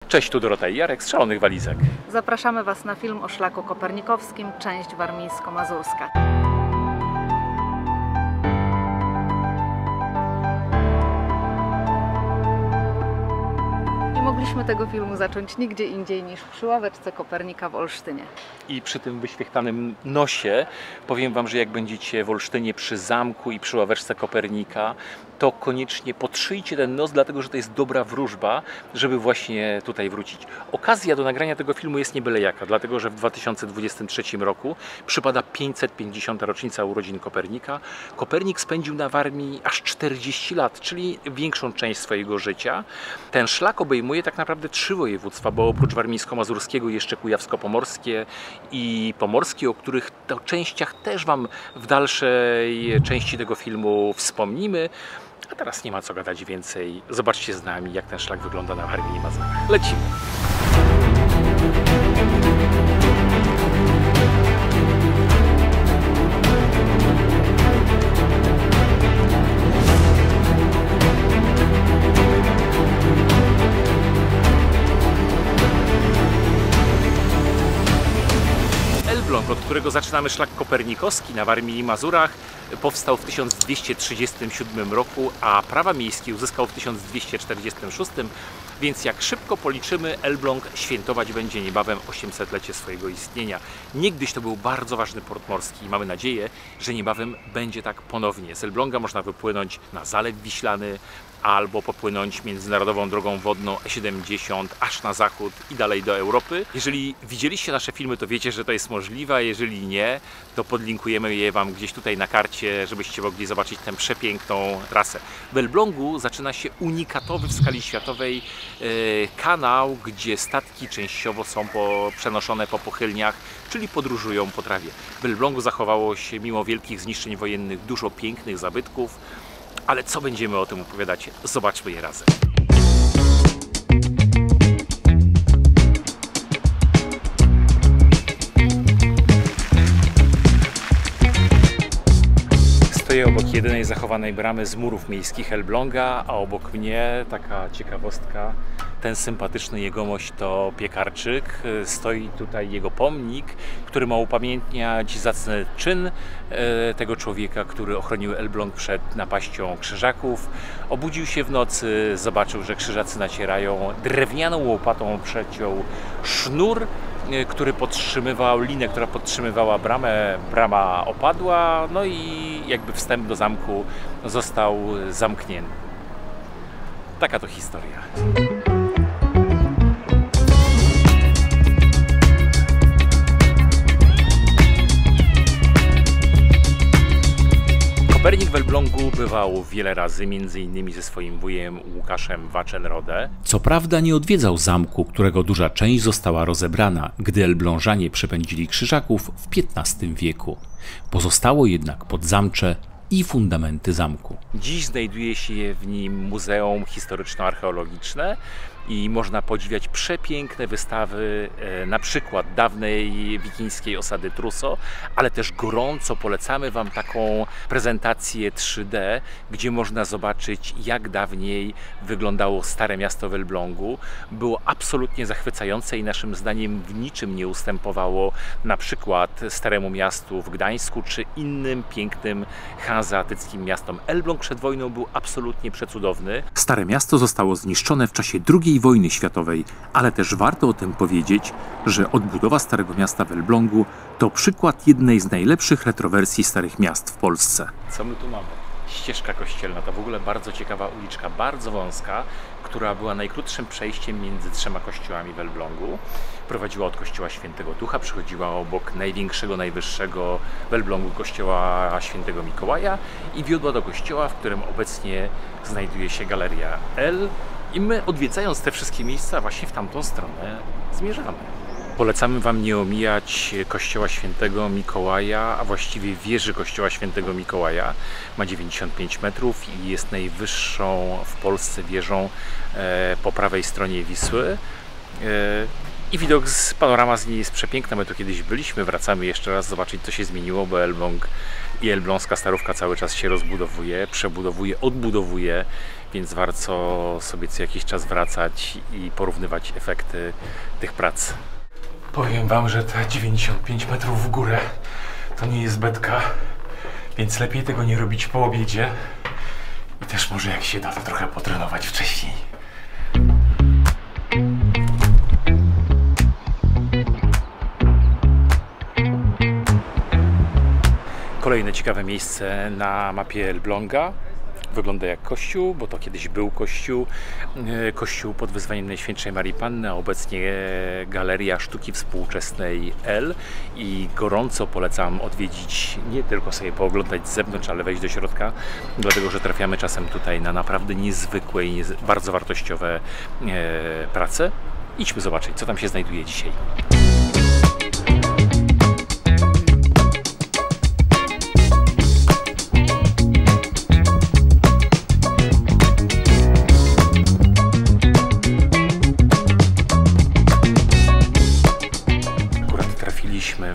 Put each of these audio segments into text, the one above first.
Cześć, tu Dorota i Jarek z Szalonych Walizek. Zapraszamy Was na film o szlaku kopernikowskim, część warmińsko-mazurska. Nie mogliśmy tego filmu zacząć nigdzie indziej niż przy ławeczce Kopernika w Olsztynie. I przy tym wyświechtanym nosie powiem Wam, że jak będziecie w Olsztynie przy zamku i przy ławeczce Kopernika, to koniecznie podszyjcie ten nos, dlatego że to jest dobra wróżba, żeby właśnie tutaj wrócić. Okazja do nagrania tego filmu jest nie byle jaka, dlatego że w 2023 roku przypada 550. rocznica urodzin Kopernika. Kopernik spędził na Warmii aż 40 lat, czyli większą część swojego życia. Ten szlak obejmuje tak naprawdę 3 województwa, bo oprócz warmińsko-mazurskiego jeszcze kujawsko-pomorskie i pomorskie, o których to częściach też Wam w dalszej części tego filmu wspomnimy. A teraz nie ma co gadać więcej. Zobaczcie z nami, jak ten szlak wygląda na Warmii i Mazurach. Lecimy! Elbląg, od którego zaczynamy szlak kopernikowski na Warmii i Mazurach, powstał w 1237 roku, a prawa miejskie uzyskał w 1246, więc jak szybko policzymy, Elbląg świętować będzie niebawem 800-lecie swojego istnienia. Niegdyś to był bardzo ważny port morski i mamy nadzieję, że niebawem będzie tak ponownie. Z Elbląga można wypłynąć na Zalew Wiślany albo popłynąć międzynarodową drogą wodną E70 aż na zachód i dalej do Europy. Jeżeli widzieliście nasze filmy, to wiecie, że to jest możliwe, a jeżeli nie, to podlinkujemy je Wam gdzieś tutaj na karcie, żebyście mogli zobaczyć tę przepiękną trasę. W Elblągu zaczyna się unikatowy w skali światowej kanał, gdzie statki częściowo są przenoszone po pochylniach, czyli podróżują po trawie. W Elblągu zachowało się mimo wielkich zniszczeń wojennych dużo pięknych zabytków, ale co będziemy o tym opowiadać? Zobaczmy je razem. Stoję obok jedynej zachowanej bramy z murów miejskich Elbląga, a obok mnie taka ciekawostka. Ten sympatyczny jegomość to piekarczyk. Stoi tutaj jego pomnik, który ma upamiętniać zacny czyn tego człowieka, który ochronił Elbląg przed napaścią krzyżaków. Obudził się w nocy, zobaczył, że krzyżacy nacierają, drewnianą łopatą przeciął sznur, który podtrzymywał linę, która podtrzymywała bramę. Brama opadła, no i jakby wstęp do zamku został zamknięty. Taka to historia. Kopernik w Elblągu bywał wiele razy, m.in. ze swoim wujem Łukaszem Waczenrode. Co prawda nie odwiedzał zamku, którego duża część została rozebrana, gdy Elblążanie przepędzili krzyżaków w XV wieku. Pozostało jednak podzamcze i fundamenty zamku. Dziś znajduje się w nim Muzeum Historyczno-Archeologiczne i można podziwiać przepiękne wystawy, na przykład dawnej wikińskiej osady Truso, ale też gorąco polecamy Wam taką prezentację 3D, gdzie można zobaczyć, jak dawniej wyglądało Stare Miasto w Elblągu. Było absolutnie zachwycające i naszym zdaniem w niczym nie ustępowało na przykład Staremu Miastu w Gdańsku czy innym pięknym hanzeatyckim miastom. Elbląg przed wojną był absolutnie przecudowny. Stare Miasto zostało zniszczone w czasie II wojny światowej, ale też warto o tym powiedzieć, że odbudowa Starego Miasta w Elblągu to przykład jednej z najlepszych retrowersji starych miast w Polsce. Co my tu mamy? Ścieżka kościelna, to w ogóle bardzo ciekawa uliczka, bardzo wąska, która była najkrótszym przejściem między 3 kościołami w Elblągu. Prowadziła od kościoła Świętego Ducha, przechodziła obok największego, najwyższego w Elblągu kościoła Świętego Mikołaja i wiodła do kościoła, w którym obecnie znajduje się Galeria L. I my, odwiedzając te wszystkie miejsca, właśnie w tamtą stronę zmierzamy. Polecamy Wam nie omijać kościoła Świętego Mikołaja, a właściwie wieży kościoła Świętego Mikołaja. Ma 95 metrów i jest najwyższą w Polsce wieżą po prawej stronie Wisły. I widok z panorama z niej jest przepiękna. My tu kiedyś byliśmy, wracamy jeszcze raz zobaczyć, co się zmieniło, bo Elbląg i elbląska Starówka cały czas się rozbudowuje, przebudowuje, odbudowuje. więc warto sobie co jakiś czas wracać i porównywać efekty tych prac. Powiem Wam, że te 95 metrów w górę to nie jest betka, więc lepiej tego nie robić po obiedzie i też może jak się da, to trochę potrenować wcześniej. Kolejne ciekawe miejsce na mapie Elbląga. Wygląda jak kościół, bo to kiedyś był kościół. Kościół pod wezwaniem Najświętszej Marii Panny, a obecnie Galeria Sztuki Współczesnej L. I gorąco polecam odwiedzić, nie tylko sobie pooglądać z zewnątrz, ale wejść do środka, dlatego że trafiamy czasem tutaj na naprawdę niezwykłe i bardzo wartościowe prace. Idźmy zobaczyć, co tam się znajduje dzisiaj.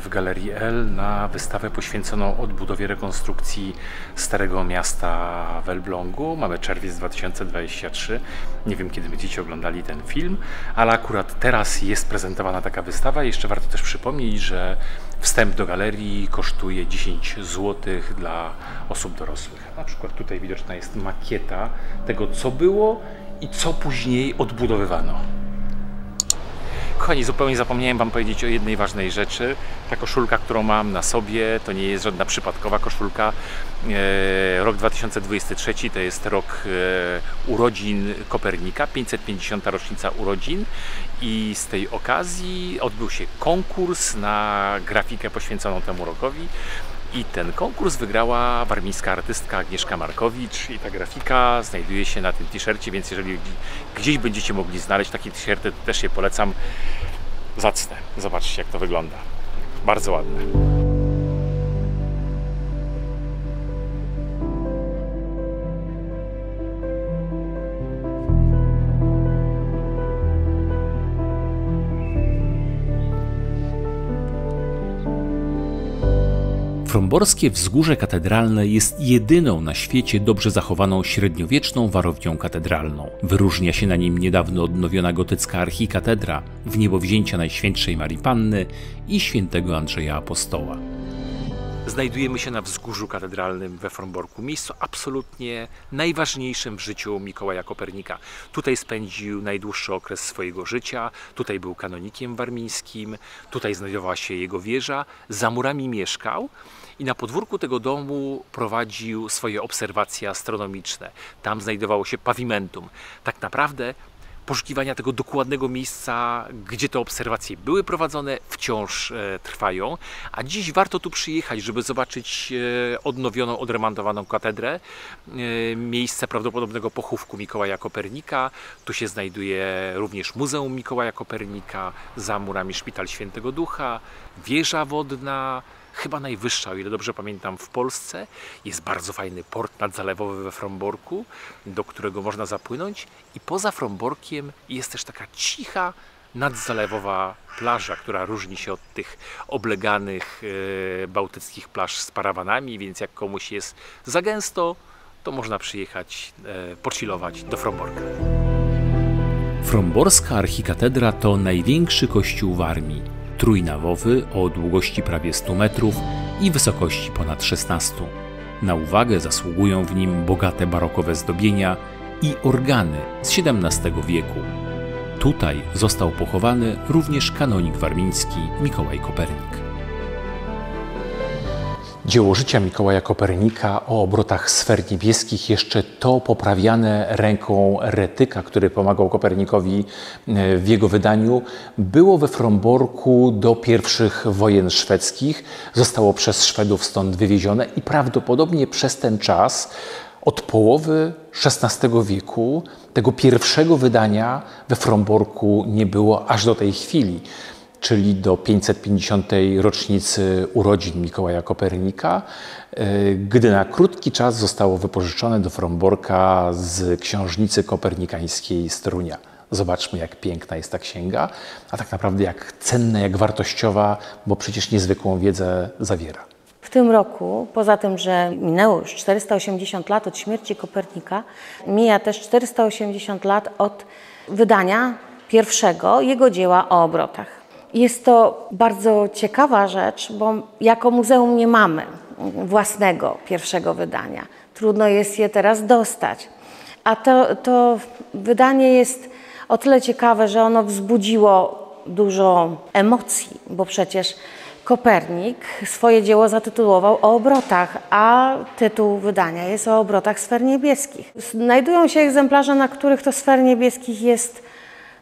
W Galerii L na wystawę poświęconą odbudowie rekonstrukcji Starego Miasta w Elblągu. Mamy czerwiec 2023. Nie wiem, kiedy będziecie oglądali ten film, ale akurat teraz jest prezentowana taka wystawa. Jeszcze warto też przypomnieć, że wstęp do galerii kosztuje 10 zł dla osób dorosłych. Na przykład tutaj widoczna jest makieta tego, co było i co później odbudowywano. Kochani, zupełnie zapomniałem Wam powiedzieć o jednej ważnej rzeczy. Ta koszulka, którą mam na sobie, to nie jest żadna przypadkowa koszulka. Rok 2023 to jest rok urodzin Kopernika, 550. rocznica urodzin i z tej okazji odbył się konkurs na grafikę poświęconą temu rokowi. I ten konkurs wygrała warmińska artystka Agnieszka Markowicz i ta grafika znajduje się na tym t-shircie, więc jeżeli gdzieś będziecie mogli znaleźć takie t-shirty, to też je polecam. Zacne. Zobaczcie, jak to wygląda. Bardzo ładne. Fromborskie Wzgórze Katedralne jest jedyną na świecie dobrze zachowaną średniowieczną warownią katedralną. Wyróżnia się na nim niedawno odnowiona gotycka archikatedra Wniebowzięcia Najświętszej Marii Panny i świętego Andrzeja Apostoła. Znajdujemy się na Wzgórzu Katedralnym we Fromborku, miejscu absolutnie najważniejszym w życiu Mikołaja Kopernika. Tutaj spędził najdłuższy okres swojego życia, tutaj był kanonikiem warmińskim, tutaj znajdowała się jego wieża, za murami mieszkał i na podwórku tego domu prowadził swoje obserwacje astronomiczne. Tam znajdowało się pavimentum. Tak naprawdę poszukiwania tego dokładnego miejsca, gdzie te obserwacje były prowadzone, wciąż trwają, a dziś warto tu przyjechać, żeby zobaczyć odnowioną, odremontowaną katedrę, miejsce prawdopodobnego pochówku Mikołaja Kopernika. Tu się znajduje również Muzeum Mikołaja Kopernika, za murami Szpital Świętego Ducha, wieża wodna, chyba najwyższa, o ile dobrze pamiętam, w Polsce. Jest bardzo fajny port nadzalewowy we Fromborku, do którego można zapłynąć i poza Fromborkiem jest też taka cicha, nadzalewowa plaża, która różni się od tych obleganych bałtyckich plaż z parawanami, więc jak komuś jest za gęsto, to można przyjechać, pochillować do Fromborka. Fromborska archikatedra to największy kościół Warmii. Trójnawowy o długości prawie 100 metrów i wysokości ponad 16. Na uwagę zasługują w nim bogate barokowe zdobienia i organy z XVII wieku. Tutaj został pochowany również kanonik warmiński Mikołaj Kopernik. Dzieło życia Mikołaja Kopernika o obrotach sfer niebieskich, jeszcze to poprawiane ręką Retyka, który pomagał Kopernikowi w jego wydaniu, było we Fromborku do pierwszych wojen szwedzkich. Zostało przez Szwedów stąd wywiezione i prawdopodobnie przez ten czas, od połowy XVI wieku, tego pierwszego wydania we Fromborku nie było aż do tej chwili, czyli do 550. rocznicy urodzin Mikołaja Kopernika, gdy na krótki czas zostało wypożyczone do Fromborka z książnicy kopernikańskiej z Torunia. Zobaczmy, jak piękna jest ta księga, a tak naprawdę jak cenna, jak wartościowa, bo przecież niezwykłą wiedzę zawiera. W tym roku, poza tym, że minęło już 480 lat od śmierci Kopernika, mija też 480 lat od wydania pierwszego jego dzieła o obrotach. Jest to bardzo ciekawa rzecz, bo jako muzeum nie mamy własnego pierwszego wydania. Trudno jest je teraz dostać. A to wydanie jest o tyle ciekawe, że ono wzbudziło dużo emocji, bo przecież Kopernik swoje dzieło zatytułował o obrotach, a tytuł wydania jest o obrotach sfer niebieskich. Znajdują się egzemplarze, na których to sfer niebieskich jest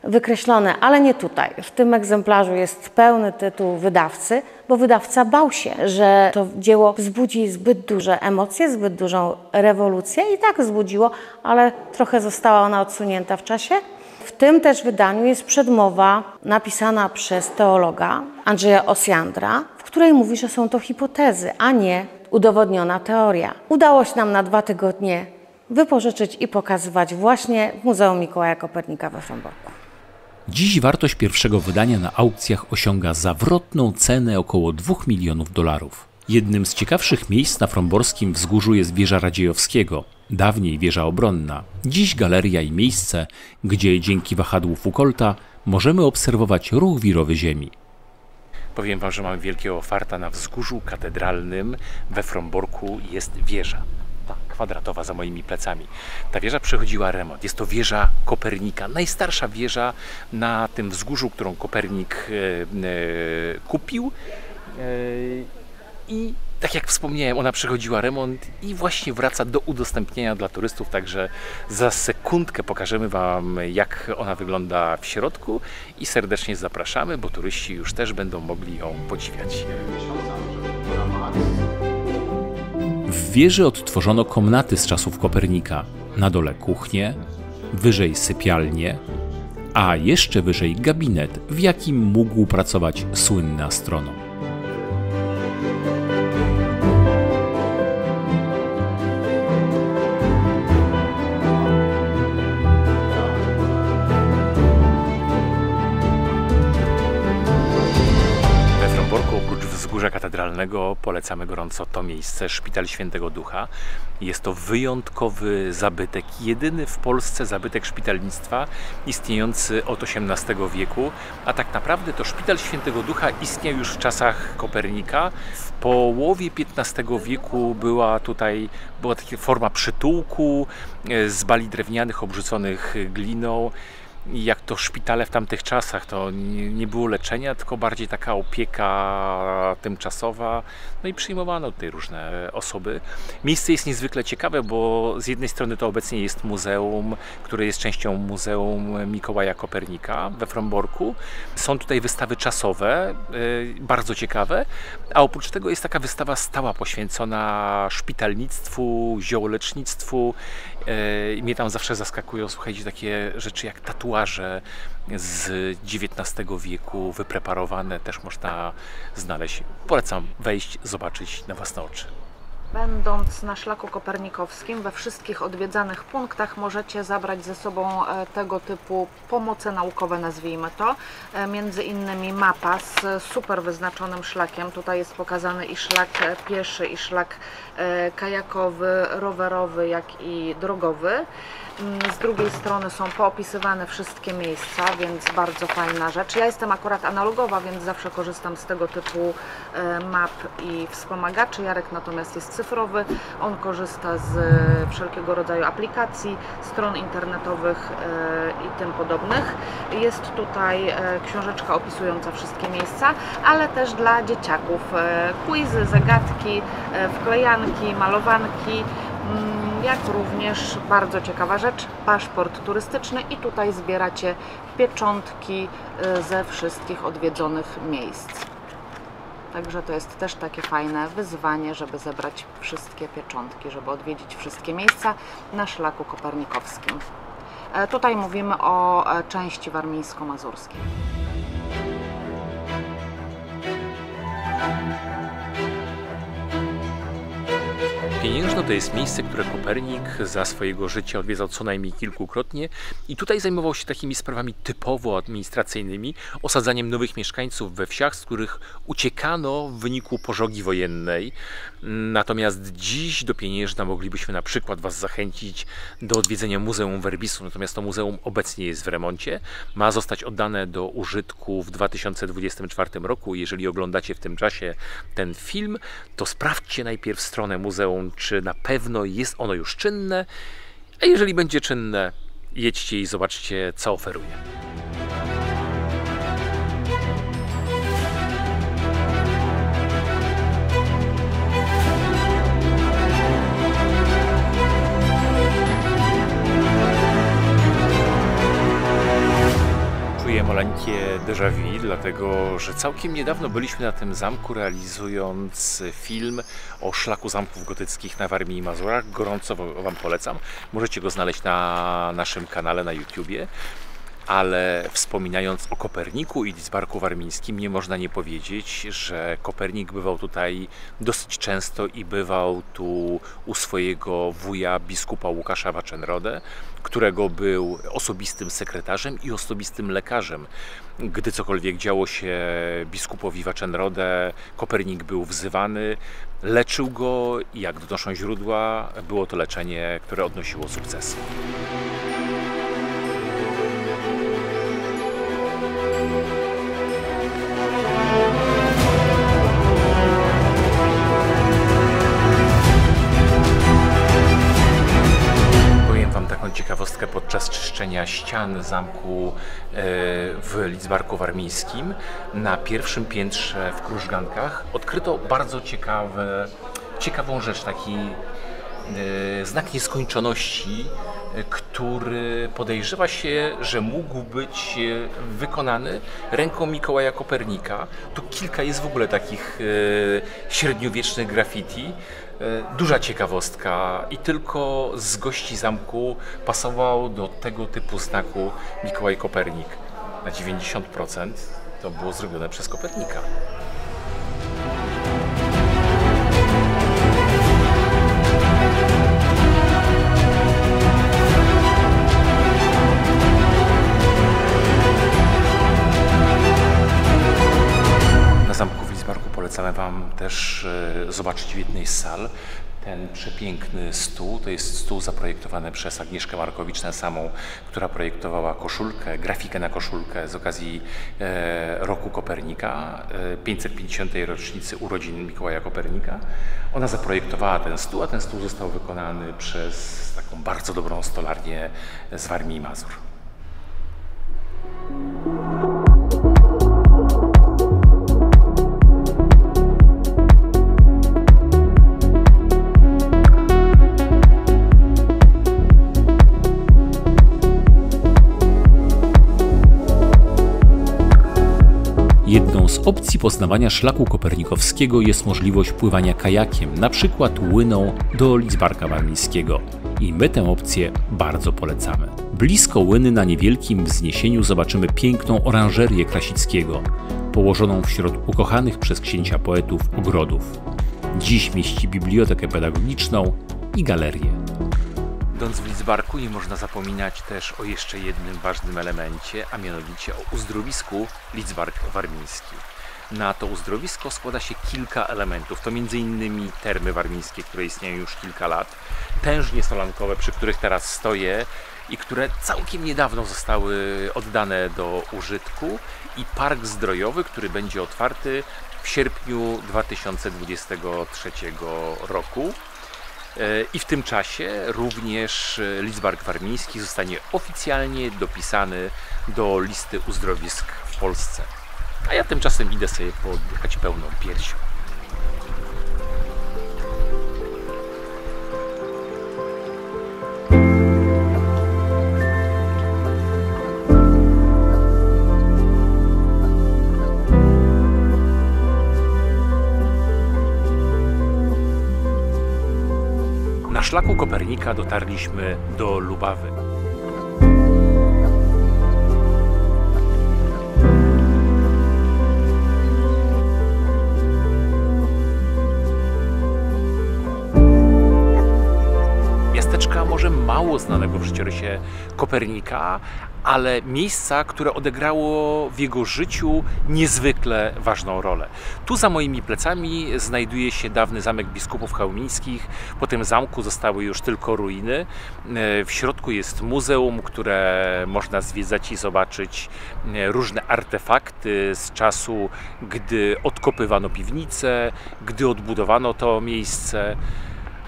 wykreślone, ale nie tutaj. W tym egzemplarzu jest pełny tytuł wydawcy, bo wydawca bał się, że to dzieło wzbudzi zbyt duże emocje, zbyt dużą rewolucję i tak wzbudziło, ale trochę została ona odsunięta w czasie. W tym też wydaniu jest przedmowa napisana przez teologa Andrzeja Osiandra, w której mówi, że są to hipotezy, a nie udowodniona teoria. Udało się nam na 2 tygodnie wypożyczyć i pokazywać właśnie w Muzeum Mikołaja Kopernika we Fromborku. Dziś wartość pierwszego wydania na aukcjach osiąga zawrotną cenę około $2 milionów. Jednym z ciekawszych miejsc na fromborskim wzgórzu jest wieża Radziejowskiego, dawniej wieża obronna, dziś galeria i miejsce, gdzie dzięki wahadłu Foucaulta możemy obserwować ruch wirowy Ziemi. Powiem Wam, że mamy wielkiego farta. Na wzgórzu katedralnym we Fromborku jest wieża. Ta kwadratowa za moimi plecami. Ta wieża przechodziła remont. Jest to wieża Kopernika. Najstarsza wieża na tym wzgórzu, którą Kopernik kupił. I tak jak wspomniałem, ona przechodziła remont i właśnie wraca do udostępnienia dla turystów, także za sekundkę pokażemy Wam, jak ona wygląda w środku i serdecznie zapraszamy, bo turyści już też będą mogli ją podziwiać. W wieży odtworzono komnaty z czasów Kopernika. Na dole kuchnię, wyżej sypialnię, a jeszcze wyżej gabinet, w jakim mógł pracować słynny astronom. Wzgórza Katedralnego polecamy gorąco to miejsce, Szpital Świętego Ducha. Jest to wyjątkowy zabytek, jedyny w Polsce zabytek szpitalnictwa istniejący od XVIII wieku, a tak naprawdę to Szpital Świętego Ducha istniał już w czasach Kopernika. W połowie XV wieku była taka forma przytułku z bali drewnianych obrzuconych gliną. I jak to szpitale w tamtych czasach, to nie było leczenia, tylko bardziej taka opieka tymczasowa. No i przyjmowano tutaj różne osoby. Miejsce jest niezwykle ciekawe, bo z jednej strony to obecnie jest muzeum, które jest częścią Muzeum Mikołaja Kopernika we Fromborku. Są tutaj wystawy czasowe, bardzo ciekawe, a oprócz tego jest taka wystawa stała poświęcona szpitalnictwu, ziołolecznictwu. Mnie tam zawsze zaskakują, słuchajcie, takie rzeczy jak tatuaże z XIX wieku, wypreparowane, też można znaleźć. Polecam wejść, zobaczyć na własne oczy. Będąc na szlaku kopernikowskim, we wszystkich odwiedzanych punktach możecie zabrać ze sobą tego typu pomoce naukowe, nazwijmy to. Między innymi mapa z super wyznaczonym szlakiem. Tutaj jest pokazany i szlak pieszy, i szlak kajakowy, rowerowy, jak i drogowy. Z drugiej strony są poopisywane wszystkie miejsca, więc bardzo fajna rzecz. Ja jestem akurat analogowa, więc zawsze korzystam z tego typu map i wspomagaczy. Jarek natomiast jest cyfrowy. On korzysta z wszelkiego rodzaju aplikacji, stron internetowych i tym podobnych. Jest tutaj książeczka opisująca wszystkie miejsca, ale też dla dzieciaków. Quizy, zagadki, wklejanki, malowanki. Jak również bardzo ciekawa rzecz, paszport turystyczny i tutaj zbieracie pieczątki ze wszystkich odwiedzonych miejsc. Także to jest też takie fajne wyzwanie, żeby zebrać wszystkie pieczątki, żeby odwiedzić wszystkie miejsca na szlaku kopernikowskim. Tutaj mówimy o części warmińsko-mazurskiej. Pieniężno to jest miejsce, które Kopernik za swojego życia odwiedzał co najmniej kilkukrotnie i tutaj zajmował się takimi sprawami typowo administracyjnymi, osadzaniem nowych mieszkańców we wsiach, z których uciekano w wyniku pożogi wojennej. Natomiast dziś do Pieniężna moglibyśmy na przykład Was zachęcić do odwiedzenia Muzeum Werbisu, natomiast to muzeum obecnie jest w remoncie. Ma zostać oddane do użytku w 2024 roku. Jeżeli oglądacie w tym czasie ten film, to sprawdźcie najpierw stronę muzeum, czy na pewno jest ono już czynne, a jeżeli będzie czynne, jedźcie i zobaczcie, co oferuje. Czuję maleńkie déjà vu, dlatego że całkiem niedawno byliśmy na tym zamku, realizując film o szlaku zamków gotyckich na Warmii i Mazurach. Gorąco Wam polecam. Możecie go znaleźć na naszym kanale na YouTubie. Ale wspominając o Koperniku i Lidzbarku Warmińskim, nie można nie powiedzieć, że Kopernik bywał tutaj dosyć często i bywał tu u swojego wuja biskupa Łukasza Waczenrodę, którego był osobistym sekretarzem i osobistym lekarzem. Gdy cokolwiek działo się biskupowi Waczenrodę, Kopernik był wzywany, leczył go i jak donoszą źródła, było to leczenie, które odnosiło sukcesy. Ciekawostkę podczas czyszczenia ścian zamku w Lidzbarku Warmińskim na pierwszym piętrze w Krużgankach odkryto bardzo ciekawą rzecz, taki znak nieskończoności, który podejrzewa się, że mógł być wykonany ręką Mikołaja Kopernika. Tu kilka jest w ogóle takich średniowiecznych graffiti. Duża ciekawostka i tylko z gości zamku pasował do tego typu znaku Mikołaj Kopernik. Na 90% to było zrobione przez Kopernika. Polecamy Wam też zobaczyć w jednej z sal ten przepiękny stół. To jest stół zaprojektowany przez Agnieszkę Markowicz, tę samą, która projektowała koszulkę, grafikę na koszulkę z okazji roku Kopernika, 550. rocznicy urodzin Mikołaja Kopernika. Ona zaprojektowała ten stół, a ten stół został wykonany przez taką bardzo dobrą stolarnię z Warmii i Mazur. Jedną z opcji poznawania szlaku kopernikowskiego jest możliwość pływania kajakiem, na przykład łyną do Lidzbarka Warmińskiego. I my tę opcję bardzo polecamy. Blisko łyny na niewielkim wzniesieniu zobaczymy piękną oranżerię Krasickiego, położoną wśród ukochanych przez księcia poetów ogrodów. Dziś mieści bibliotekę pedagogiczną i galerię. Będąc w Lidzbarku nie można zapominać też o jeszcze jednym ważnym elemencie, a mianowicie o uzdrowisku Lidzbark Warmiński. Na to uzdrowisko składa się kilka elementów. To m.in. termy warmińskie, które istnieją już kilka lat, tężnie solankowe, przy których teraz stoję i które całkiem niedawno zostały oddane do użytku, i park zdrojowy, który będzie otwarty w sierpniu 2023 roku. I w tym czasie również Lidzbark Warmiński zostanie oficjalnie dopisany do listy uzdrowisk w Polsce. A ja tymczasem idę sobie pooddychać pełną piersią. Na szlaku Kopernika dotarliśmy do Lubawy. mało znanego w życiorysie Kopernika, ale miejsca, które odegrało w jego życiu niezwykle ważną rolę. Tu za moimi plecami znajduje się dawny zamek biskupów chełmińskich. Po tym zamku zostały już tylko ruiny. W środku jest muzeum, które można zwiedzać i zobaczyć różne artefakty z czasu, gdy odkopywano piwnice, gdy odbudowano to miejsce.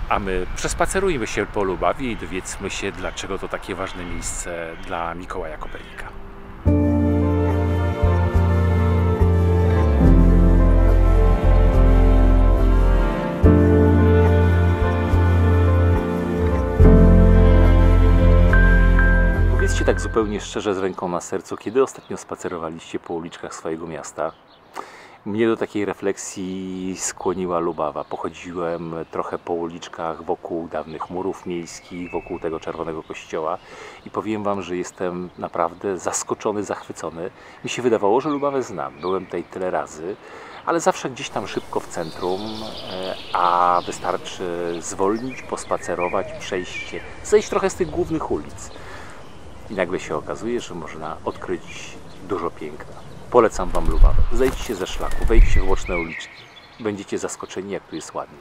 A my przespacerujmy się po Lubawie i dowiedzmy się, dlaczego to takie ważne miejsce dla Mikołaja Kopernika. Powiedzcie tak zupełnie szczerze, z ręką na sercu, kiedy ostatnio spacerowaliście po uliczkach swojego miasta? Mnie do takiej refleksji skłoniła Lubawa. Pochodziłem trochę po uliczkach wokół dawnych murów miejskich, wokół tego czerwonego kościoła i powiem Wam, że jestem naprawdę zaskoczony, zachwycony. Mi się wydawało, że Lubawę znam. Byłem tutaj tyle razy, ale zawsze gdzieś tam szybko w centrum, a wystarczy zwolnić, pospacerować, przejść się, zejść trochę z tych głównych ulic. I nagle się okazuje, że można odkryć dużo piękna. Polecam Wam Lubawę. Zejdźcie ze szlaku, wejdźcie w boczne uliczki. Będziecie zaskoczeni, jak tu jest ładnie.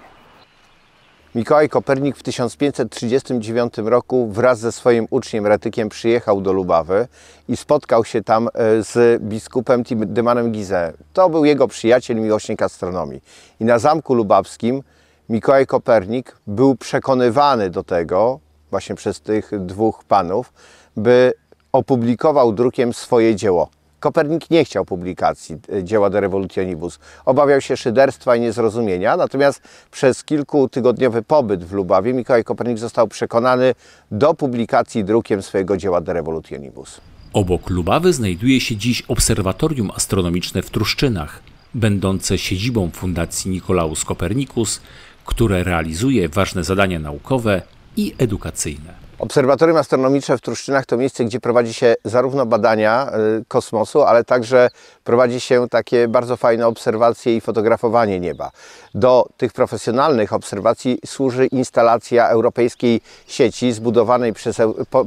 Mikołaj Kopernik w 1539 roku wraz ze swoim uczniem Retykiem przyjechał do Lubawy i spotkał się tam z biskupem Tildemanem Guizet. To był jego przyjaciel, miłośnik astronomii. I na Zamku Lubawskim Mikołaj Kopernik był przekonywany do tego, właśnie przez tych dwóch panów, by opublikował drukiem swoje dzieło. Kopernik nie chciał publikacji dzieła De Revolutionibus. Obawiał się szyderstwa i niezrozumienia, natomiast przez kilkutygodniowy pobyt w Lubawie Mikołaj Kopernik został przekonany do publikacji drukiem swojego dzieła De Revolutionibus. Obok Lubawy znajduje się dziś Obserwatorium Astronomiczne w Truszczynach, będące siedzibą Fundacji Nicolaus Copernicus, które realizuje ważne zadania naukowe i edukacyjne. Obserwatorium Astronomiczne w Truszczynach to miejsce, gdzie prowadzi się zarówno badania kosmosu, ale także prowadzi się takie bardzo fajne obserwacje i fotografowanie nieba. Do tych profesjonalnych obserwacji służy instalacja europejskiej sieci zbudowanej przez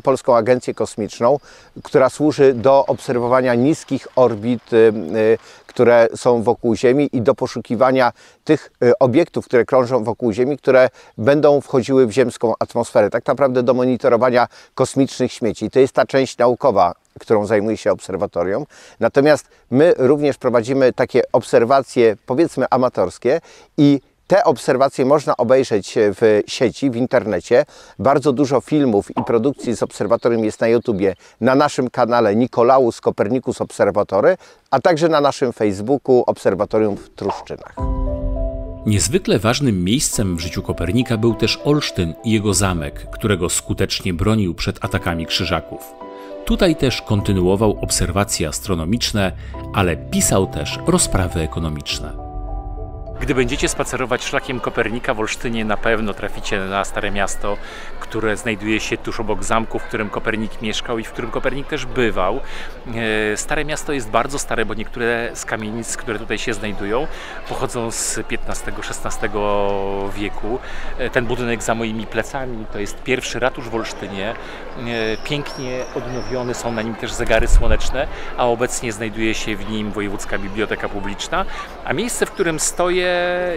Polską Agencję Kosmiczną, która służy do obserwowania niskich orbit, które są wokół Ziemi i do poszukiwania tych obiektów, które krążą wokół Ziemi, które będą wchodziły w ziemską atmosferę. Tak naprawdę do monitorowania kosmicznych śmieci. To jest ta część naukowa, którą zajmuje się obserwatorium. Natomiast my również prowadzimy takie obserwacje, powiedzmy amatorskie, i te obserwacje można obejrzeć w sieci, w internecie. Bardzo dużo filmów i produkcji z obserwatorium jest na YouTubie, na naszym kanale Nicolaus Copernicus Observatory, a także na naszym Facebooku Obserwatorium w Truszczynach. Niezwykle ważnym miejscem w życiu Kopernika był też Olsztyn i jego zamek, którego skutecznie bronił przed atakami krzyżaków. Tutaj też kontynuował obserwacje astronomiczne, ale pisał też rozprawy ekonomiczne. Gdy będziecie spacerować szlakiem Kopernika w Olsztynie, na pewno traficie na Stare Miasto, które znajduje się tuż obok zamku, w którym Kopernik mieszkał i w którym Kopernik też bywał. Stare Miasto jest bardzo stare, bo niektóre z kamienic, które tutaj się znajdują, pochodzą z XV-XVI wieku. Ten budynek za moimi plecami to jest pierwszy ratusz w Olsztynie. Pięknie odnowiony, są na nim też zegary słoneczne, a obecnie znajduje się w nim Wojewódzka Biblioteka Publiczna. A miejsce, w którym stoję,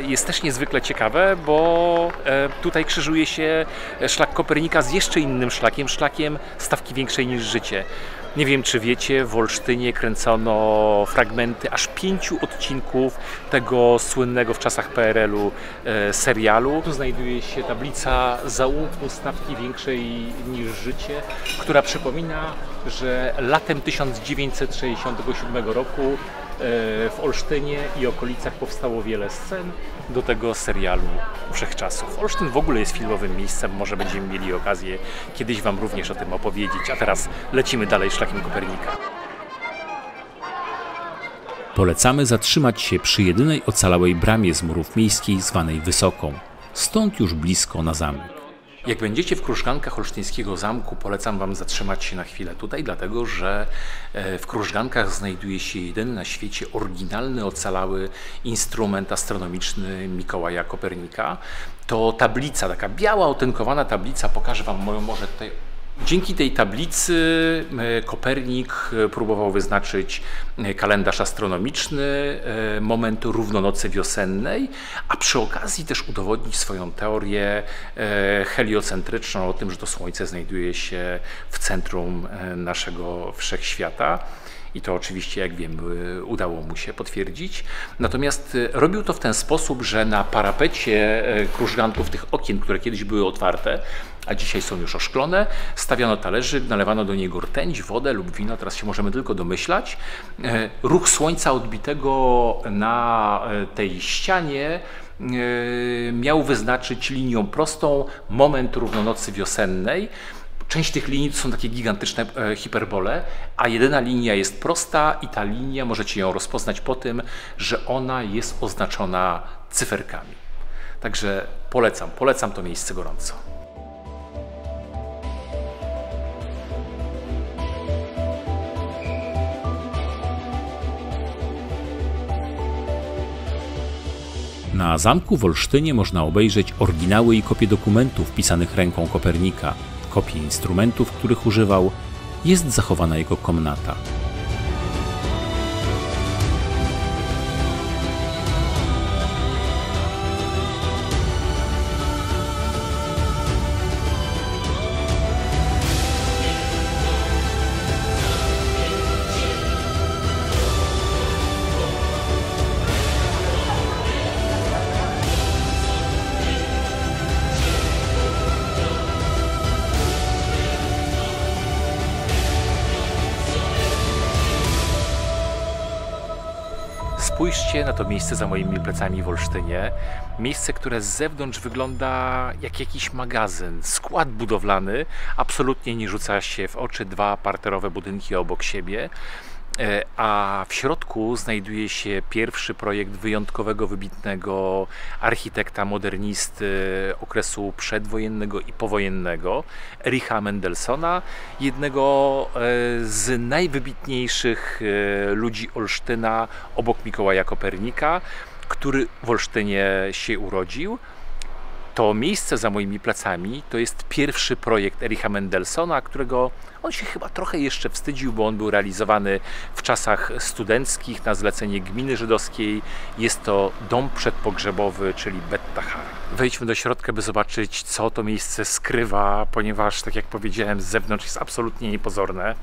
jest też niezwykle ciekawe, bo tutaj krzyżuje się szlak Kopernika z jeszcze innym szlakiem stawki większej niż życie. Nie wiem, czy wiecie, w Olsztynie kręcono fragmenty aż 5 odcinków tego słynnego w czasach PRL-u serialu. Tu znajduje się tablica załąku stawki większej niż życie, która przypomina, że latem 1967 roku w Olsztynie i okolicach powstało wiele scen do tego serialu Wszechczasów. Olsztyn w ogóle jest filmowym miejscem, może będziemy mieli okazję kiedyś Wam również o tym opowiedzieć, a teraz lecimy dalej szlakiem Kopernika. Polecamy zatrzymać się przy jedynej ocalałej bramie z murów miejskich zwanej Wysoką, stąd już blisko na zamek. Jak będziecie w Krużgankach Olsztyńskiego Zamku, polecam Wam zatrzymać się na chwilę tutaj, dlatego że w Krużgankach znajduje się jedyny na świecie oryginalny, ocalały instrument astronomiczny Mikołaja Kopernika. To tablica, taka biała, otynkowana tablica, pokażę Wam moją może tutaj Dzięki tej tablicy Kopernik próbował wyznaczyć kalendarz astronomiczny momentu równonocy wiosennej, a przy okazji też udowodnić swoją teorię heliocentryczną o tym, że to Słońce znajduje się w centrum naszego wszechświata. I to oczywiście, jak wiem, udało mu się potwierdzić. Natomiast robił to w ten sposób, że na parapecie krużganków tych okien, które kiedyś były otwarte, a dzisiaj są już oszklone, stawiano talerzyk, nalewano do niego rtęć, wodę lub wino, teraz się możemy tylko domyślać. Ruch słońca odbitego na tej ścianie miał wyznaczyć linią prostą moment równonocy wiosennej. Część tych linii to są takie gigantyczne hiperbole, a jedyna linia jest prosta i ta linia możecie ją rozpoznać po tym, że ona jest oznaczona cyferkami. Także polecam to miejsce gorąco. Na zamku w Olsztynie można obejrzeć oryginały i kopie dokumentów pisanych ręką Kopernika. Kopie instrumentów, których używał, jest zachowana jego komnata. Spójrzcie na to miejsce za moimi plecami w Olsztynie. Miejsce, które z zewnątrz wygląda jak jakiś magazyn, skład budowlany. Absolutnie nie rzuca się w oczy, dwa parterowe budynki obok siebie. A w środku znajduje się pierwszy projekt wyjątkowego, wybitnego architekta, modernisty okresu przedwojennego i powojennego, Ericha Mendelssohna, jednego z najwybitniejszych ludzi Olsztyna obok Mikołaja Kopernika, który w Olsztynie się urodził. To miejsce za moimi plecami to jest pierwszy projekt Ericha Mendelssohna, którego on się chyba trochę jeszcze wstydził, bo on był realizowany w czasach studenckich na zlecenie gminy żydowskiej. Jest to dom przedpogrzebowy, czyli Bet Tahara. Wejdźmy do środka, by zobaczyć, co to miejsce skrywa, ponieważ, tak jak powiedziałem, z zewnątrz jest absolutnie niepozorne,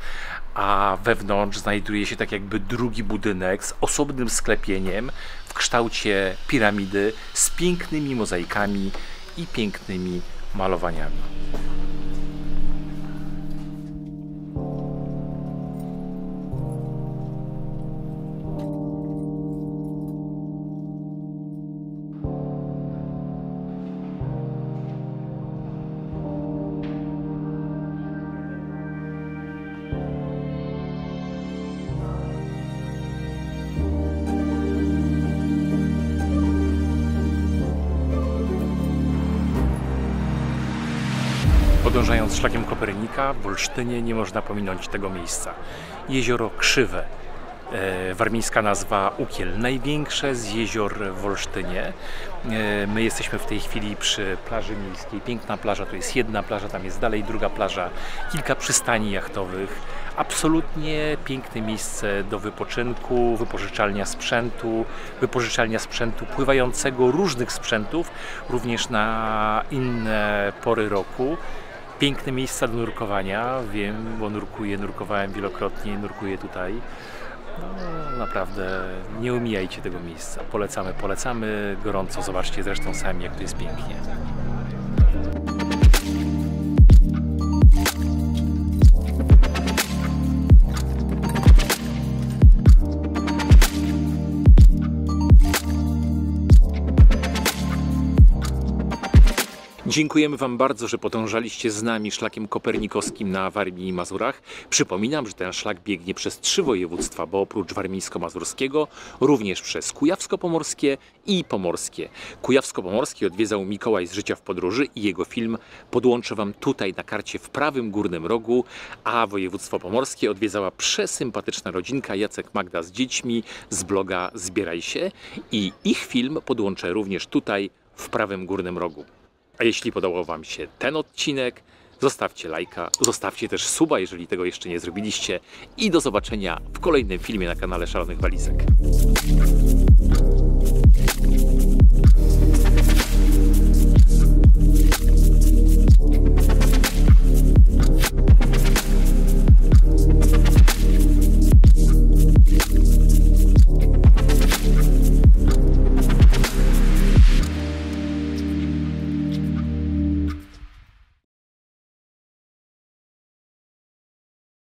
a wewnątrz znajduje się tak jakby drugi budynek z osobnym sklepieniem w kształcie piramidy z pięknymi mozaikami i pięknymi malowaniami. Podążając szlakiem Kopernika w Olsztynie nie można pominąć tego miejsca. Jezioro Krzywe, warmińska nazwa Ukiel, największe z jezior w Olsztynie. My jesteśmy w tej chwili przy plaży miejskiej. Piękna plaża, to jest jedna plaża, tam jest dalej druga plaża, kilka przystani jachtowych. Absolutnie piękne miejsce do wypoczynku, wypożyczalnia sprzętu pływającego, różnych sprzętów, również na inne pory roku. Piękne miejsca do nurkowania, wiem, bo nurkowałem wielokrotnie, nurkuję tutaj. No, naprawdę nie omijajcie tego miejsca. Polecamy gorąco. Zobaczcie zresztą sami, jak to jest pięknie. Dziękujemy Wam bardzo, że podążaliście z nami szlakiem kopernikowskim na Warmii i Mazurach. Przypominam, że ten szlak biegnie przez 3 województwa, bo oprócz warmińsko-mazurskiego również przez kujawsko-pomorskie i pomorskie. Kujawsko-pomorskie odwiedzał Mikołaj z Życia w podróży i jego film podłączę Wam tutaj na karcie w prawym górnym rogu, a województwo pomorskie odwiedzała przesympatyczna rodzinka Jacek Magda z dziećmi z bloga Zbieraj się i ich film podłączę również tutaj w prawym górnym rogu. A jeśli podobał Wam się ten odcinek, zostawcie lajka, zostawcie też suba, jeżeli tego jeszcze nie zrobiliście i do zobaczenia w kolejnym filmie na kanale Szalonych Walizek.